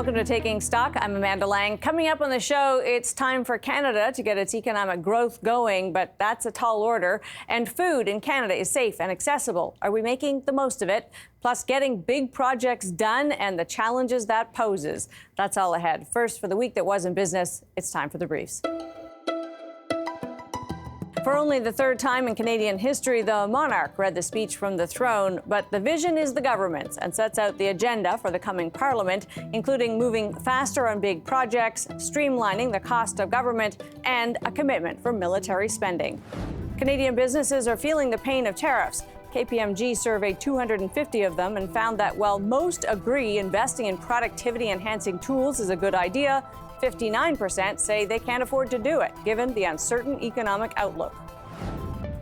Welcome to Taking Stock. I'm Amanda Lang. Coming up on the show, it's time for Canada to get its economic growth going, but that's a tall order. And food in Canada is safe and accessible. Are we making the most of it? Plus, getting big projects done and the challenges that poses. That's all ahead. First, for the week that was in business, it's time for the briefs. For only the third time in Canadian history, the monarch read the speech from the throne, but the vision is the government's and sets out the agenda for the coming parliament, including moving faster on big projects, streamlining the cost of government, and a commitment for military spending. Canadian businesses are feeling the pain of tariffs. KPMG surveyed 250 of them and found that while most agree investing in productivity-enhancing tools is a good idea, 59% say they can't afford to do it, given the uncertain economic outlook.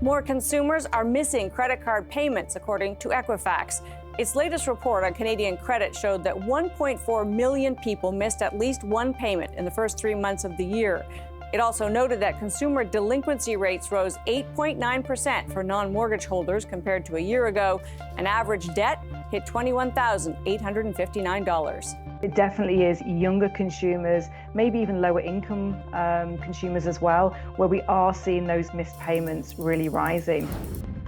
More consumers are missing credit card payments, according to Equifax. Its latest report on Canadian credit showed that 1.4 million people missed at least one payment in the first 3 months of the year. It also noted that consumer delinquency rates rose 8.9% for non-mortgage holders compared to a year ago, and average debt hit $21,859. It definitely is younger consumers, maybe even lower income consumers as well, where we are seeing those missed payments really rising.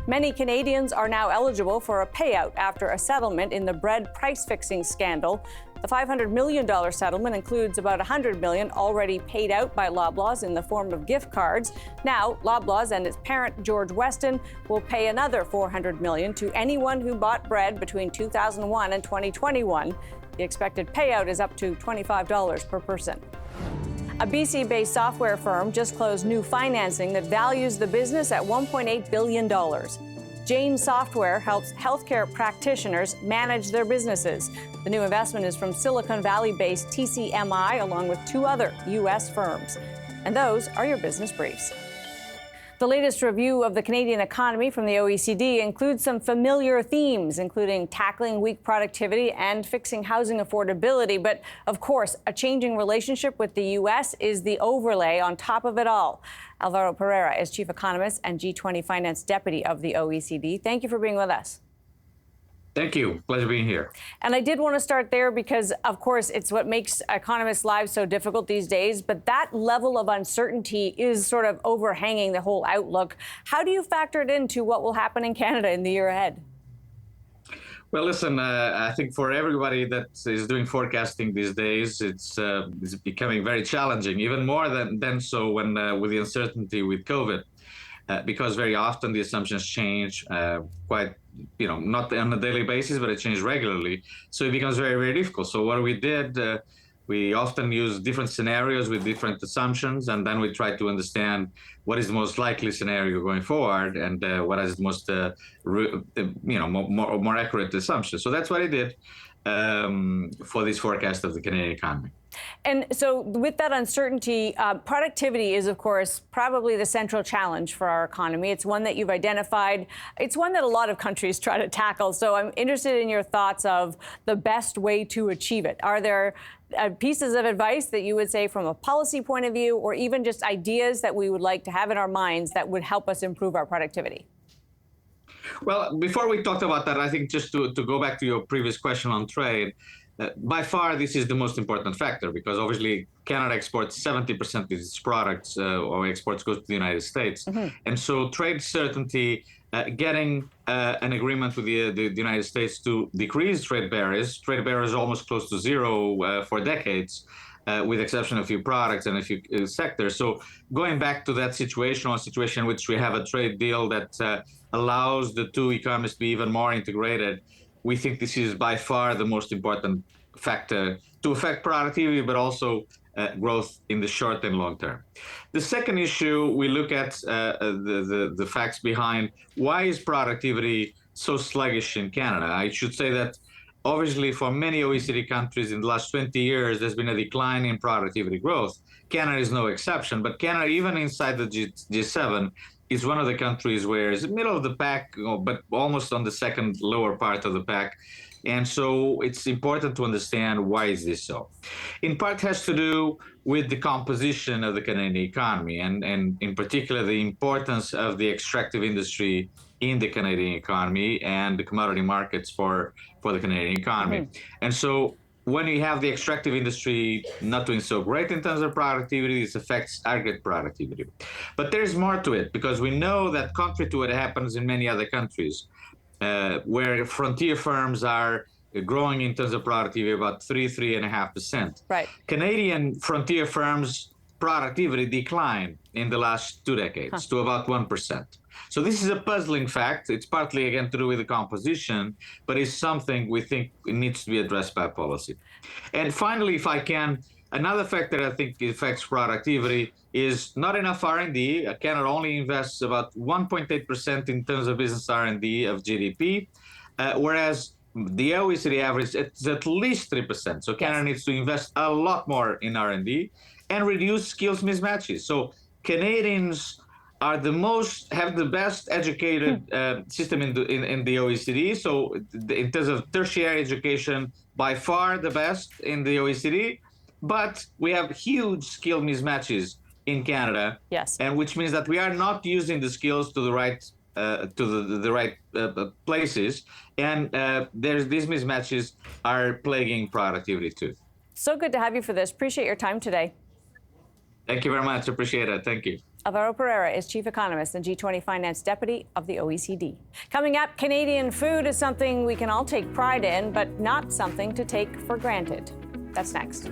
Many Canadians are now eligible for a payout after a settlement in the bread price-fixing scandal. The $500 million settlement includes about $100 million already paid out by Loblaws in the form of gift cards. Now, Loblaws and its parent, George Weston, will pay another $400 million to anyone who bought bread between 2001 and 2021. The expected payout is up to $25 per person. A BC-based software firm just closed new financing that values the business at $1.8 billion. Jane Software helps healthcare practitioners manage their businesses. The new investment is from Silicon Valley-based TCMI, along with 2 other U.S. firms. And those are your business briefs. The latest review of the Canadian economy from the OECD includes some familiar themes, including tackling weak productivity and fixing housing affordability. But, of course, a changing relationship with the U.S. is the overlay on top of it all. Alvaro Pereira is chief economist and G20 finance deputy of the OECD. Thank you for being with us. Thank you. Pleasure being here. And I did want to start there because, of course, it's what makes economists' lives so difficult these days. But that level of uncertainty is sort of overhanging the whole outlook. How do you factor it into what will happen in Canada in the year ahead? Well, listen, I think for everybody that is doing forecasting these days, it's becoming very challenging, even more than so when with the uncertainty with COVID. Because very often the assumptions change quite, not on a daily basis, but it changes regularly. So it becomes very, very difficult. So what we did, we often use different scenarios with different assumptions, and then we try to understand what is the most likely scenario going forward and what is the most, more accurate assumption. So that's what I did for this forecast of the Canadian economy. And so with that uncertainty, productivity is, of course, probably the central challenge for our economy. It's one that you've identified. It's one that a lot of countries try to tackle. So I'm interested in your thoughts of the best way to achieve it. Are there pieces of advice that you would say from a policy point of view, or even just ideas that we would like to have in our minds that would help us improve our productivity? Well, before we talked about that, I think just to go back to your previous question on trade, by far, this is the most important factor because obviously Canada exports 70% of its products or exports goes to the United States. Mm-hmm. And so trade certainty, getting an agreement with the United States to decrease trade barriers almost close to zero for decades, with exception of a few products and a few sectors. So going back to that situation in which we have a trade deal that allows the two economies to be even more integrated, we think this is by far the most important factor to affect productivity, but also growth in the short and long term. The second issue, we look at the facts behind why is productivity so sluggish in Canada. I should say that obviously for many OECD countries in the last 20 years, there's been a decline in productivity growth. Canada is no exception, but Canada, even inside the G7, is one of the countries where it's middle of the pack, but almost on the second lower part of the pack. And so it's important to understand why is this so. In part has to do with the composition of the Canadian economy and in particular the importance of the extractive industry in the Canadian economy and the commodity markets for the Canadian economy. Mm-hmm. And so when you have the extractive industry not doing so great in terms of productivity, this affects aggregate productivity. But there's more to it, because we know that contrary to what happens in many other countries, where frontier firms are growing in terms of productivity about 3.5%. Right. Canadian frontier firms' productivity declined in the last 2 decades to about 1%. So this is a puzzling fact. It's partly, again, to do with the composition, but it's something we think needs to be addressed by policy. And finally, if I can, another factor I think affects productivity is not enough R&D. Canada only invests about 1.8% in terms of business R&D of GDP, whereas the OECD average is at least 3%. So Canada needs to invest a lot more in R&D and reduce skills mismatches. So Canadians are have the best educated system in the OECD. So in terms of tertiary education, by far the best in the OECD. But we have huge skill mismatches in Canada. Yes. And which means that we are not using the skills to the right places, and these mismatches are plaguing productivity too. So good to have you for this. Appreciate your time today. Thank you very much. Appreciate it. Thank you. Alvaro Pereira is Chief Economist and G20 Finance Deputy of the OECD. Coming up, Canadian food is something we can all take pride in, but not something to take for granted. That's next.